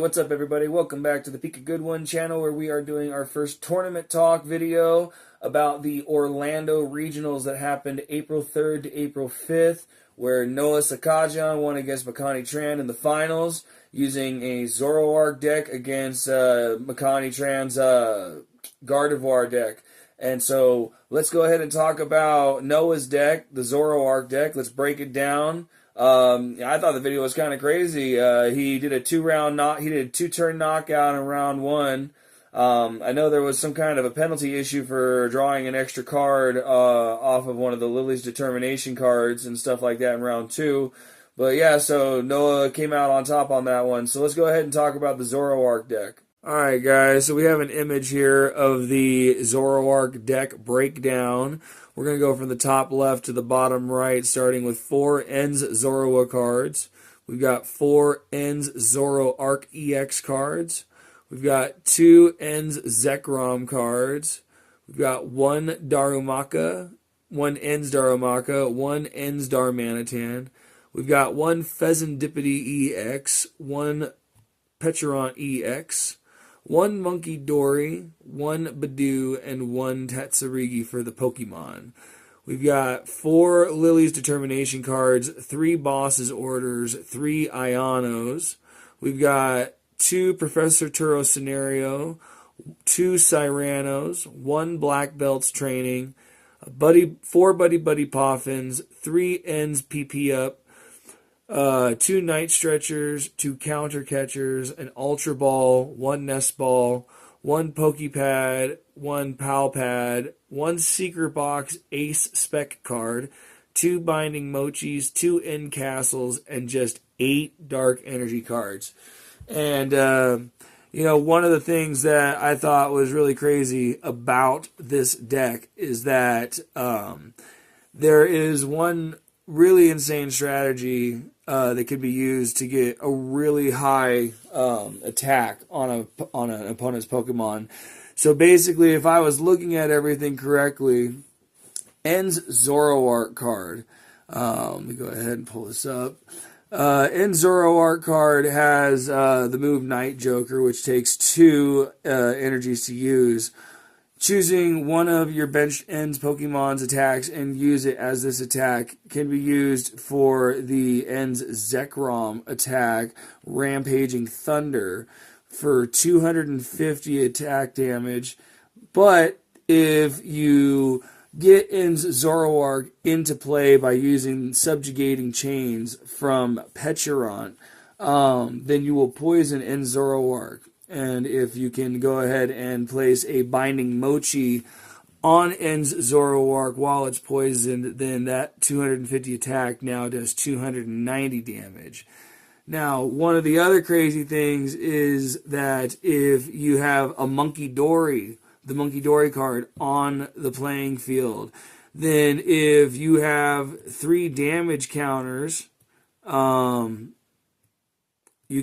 what's up everybody? Welcome back to the Peak a Good One channel where we are doing our first tournament talk video about the Orlando Regionals that happened April 3rd to April 5th, where Noah Sakajian won against Makani Tran in the finals using a Zoroark deck against Makani Tran's Gardevoir deck. And so let's go ahead and talk about Noah's deck, the Zoroark deck. Let's break it down. I thought the video was kind of crazy. He did a two-turn knockout in round one. I know there was some kind of a penalty issue for drawing an extra card off of one of the Lily's Determination cards and stuff like that in round two. But yeah, so Noah came out on top on that one. So let's go ahead and talk about the Zoroark deck. Alright guys, so we have an image here of the Zoroark deck breakdown. We're going to go from the top left to the bottom right, starting with 4 ENS Zorua cards. We've got 4 ENS Zoroark EX cards. We've got 2 ENS Zekrom cards. We've got 1 Darumaka, 1 ENS Darumaka, 1 ENS Darmanitan. We've got 1 Fezandipiti EX, 1 Pecharunt EX, 1 Munkidori, 1 Badoo, and 1 Tatsarigi for the Pokemon. We've got 4 Lily's Determination cards, 3 Boss's Orders, 3 Ionos. We've got 2 Professor Turo Scenario, 2 Cyranos, 1 Black Belts Training, 4 Buddy Buddy Poffins, 3 ENS PP Up, 2 Night Stretchers, 2 Counter Catchers, an Ultra Ball, 1 Nest Ball, 1 Pokepad, 1 Pal Pad, 1 Secret Box Ace Spec card, 2 Binding Mochis, 2 End Castles, and just 8 Dark Energy cards. And, one of the things that I thought was really crazy about this deck is that there is one really insane strategy that could be used to get a really high attack on an opponent's Pokemon. So basically, if I was looking at everything correctly, ENS Zoroark card. Let me go ahead and pull this up. ENS Zoroark card has the move Night Joker, which takes 2 energies to use. Choosing one of your benched ENS Pokemon's attacks and use it as this attack can be used for the ENS Zekrom attack, Rampaging Thunder, for 250 attack damage. But if you get ENS Zoroark into play by using Subjugating Chains from Pecharunt, then you will poison ENS Zoroark. And if you can go ahead and place a Binding Mochi on ENS Zoroark while it's poisoned, then that 250 attack now does 290 damage. Now, one of the other crazy things is that if you have a Munkidori, the Munkidori card, on the playing field, then if you have 3 damage counters, you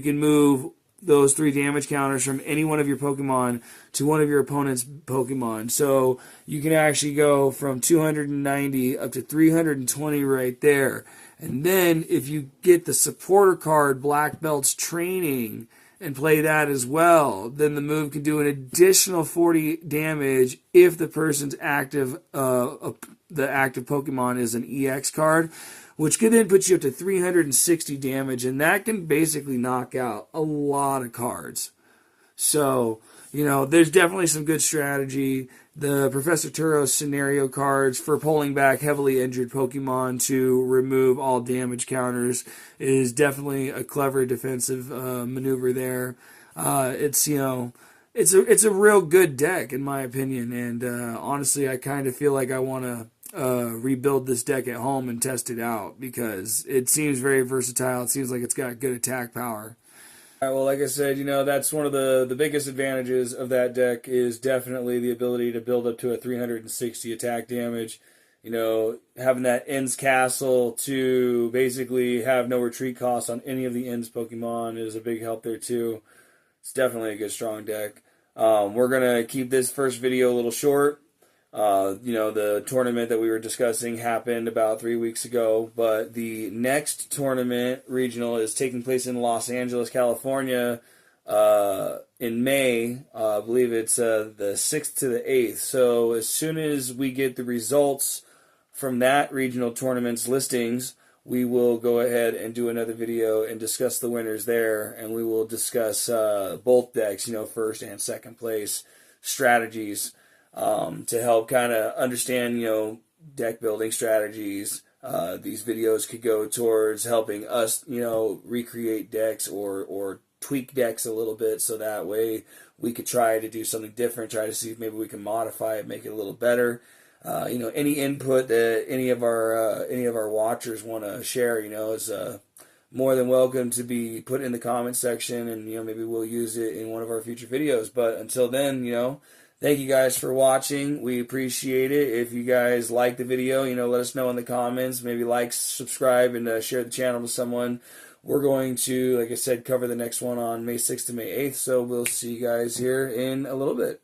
can move those 3 damage counters from any one of your Pokemon to one of your opponent's Pokemon. So you can actually go from 290 up to 320 right there. And then if you get the supporter card, Black Belt's Training, and play that as well, then the move can do an additional 40 damage if the person's active, the active Pokemon is an EX card, which could then put you up to 360 damage, and that can basically knock out a lot of cards. So, there's definitely some good strategy. The Professor Turo Scenario cards for pulling back heavily injured Pokemon to remove all damage counters is definitely a clever defensive maneuver there. It's a real good deck in my opinion, and honestly, I kind of feel like I want to rebuild this deck at home and test it out because it seems very versatile. It seems like it's got good attack power. All right, well, like I said, that's one of the biggest advantages of that deck is definitely the ability to build up to a 360 attack damage. Having that ENS Castle to basically have no retreat cost on any of the ENS Pokemon is a big help there too. It's definitely a good strong deck. We're going to keep this first video a little short. The tournament that we were discussing happened about 3 weeks ago, but the next tournament regional is taking place in Los Angeles, California in May. I believe it's the 6th to the 8th. So as soon as we get the results from that regional tournament's listings, we will go ahead and do another video and discuss the winners there, and we will discuss both decks, first and second place strategies, to help kind of understand, deck building strategies. These videos could go towards helping us, recreate decks or tweak decks a little bit, so that way we could try to do something different, try to see if maybe we can modify it, make it a little better. Any input that any of our watchers want to share, is more than welcome to be put in the comment section, and maybe we'll use it in one of our future videos. But until then, thank you guys for watching. We appreciate it. If you guys like the video, let us know in the comments. Maybe like, subscribe, and share the channel with someone. We're going to, like I said, cover the next one on May 6th to May 8th. So we'll see you guys here in a little bit.